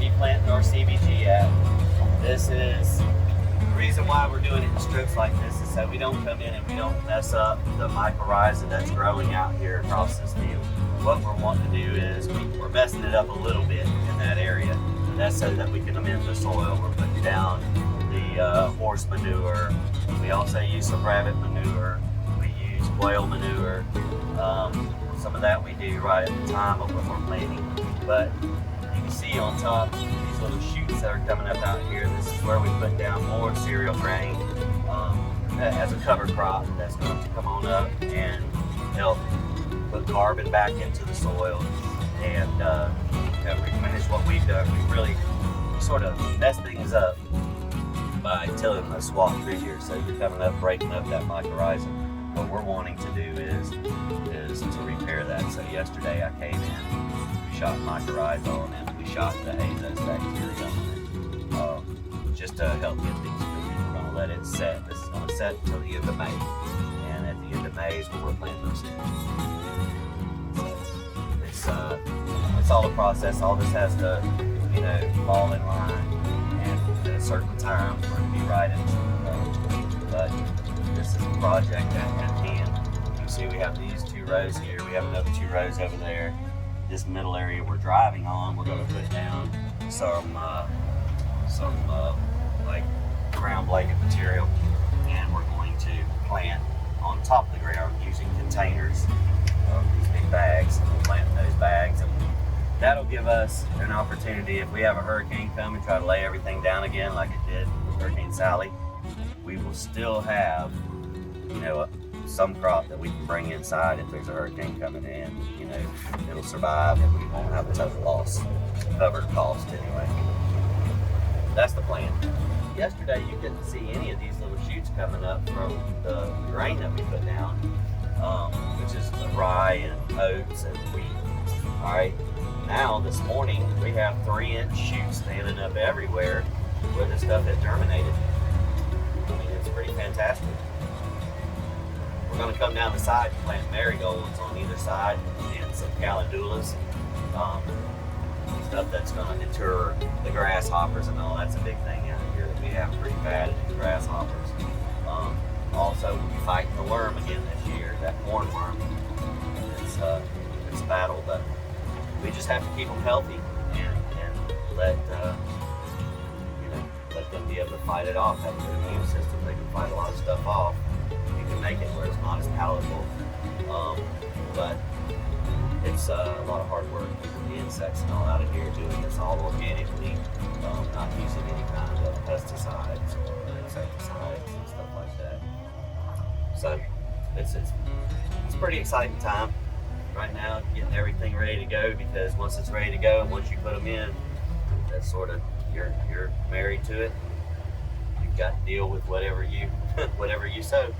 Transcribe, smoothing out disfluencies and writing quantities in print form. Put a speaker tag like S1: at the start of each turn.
S1: be planting our CBG at. This is the reason why we're doing it in strips like this, is so we don't come in and we don't mess up the mycorrhiza that's growing out here across this field. What we're wanting to do is we're messing it up a little bit in that area, and that's so that we can amend the soil. We're putting down the horse manure. We also use some rabbit manure. We use quail manure. Some of that we do right at the time of when we're planting. But you can see on top these little shoots that are coming up out here. This is where we put down more cereal grain as a cover crop that's going to come on up and help put carbon back into the soil and replenish what we've done. We really sort of messed things up by tilling a swath through here. So you're coming up, breaking up that mycorrhiza. What we're wanting to do is to repair that. So yesterday I came in, we shot mycorrhiza on it, we shot the azos bacteria on it, just to help get things moving. We're going to let it set. This is going to set until the end of May. And at the end of May is when we're planting those seeds. So it's all a process. All this has to, fall in line and at a certain time for it to be right. But this is a project at hand. You can see we have these 2 rows here. We have another 2 rows over there. This middle area we're driving on, we're going to put down some like ground blanket material, and we're going to plant on top of the ground using containers, these big bags. We'll plant in those bags, and that'll give us an opportunity if we have a hurricane come and try to lay everything down again like it did with Hurricane Sally. We will still have, some crop that we can bring inside if there's a hurricane coming in. It'll survive and we won't have a total loss, covered cost anyway. That's the plan. Yesterday you didn't see any of these little shoots coming up from the grain that we put down, which is the rye and oats and wheat. All right, now this morning we have 3-inch shoots standing up everywhere where this stuff has germinated. I mean, it's pretty fantastic. We're going to come down the side and plant marigolds on either side and some calendulas, stuff that's going to deter the grasshoppers and all. That's a big thing out here that we have pretty bad at the grasshoppers. Also, we'll be fighting the worm again this year, that hornworm. It's a battle, but we just have to keep them healthy and let them be able to fight it off. Have a good immune system. They can fight a lot of stuff off. You can make it where it's not as palatable, but it's a lot of hard work keeping the insects and all out of here, doing this all organically, not using any kind of pesticides or insecticides and stuff like that. So it's a pretty exciting time right now, getting everything ready to go, because once it's ready to go and once you put them in, that's sort of you're married to it. You've got to deal with whatever you sow.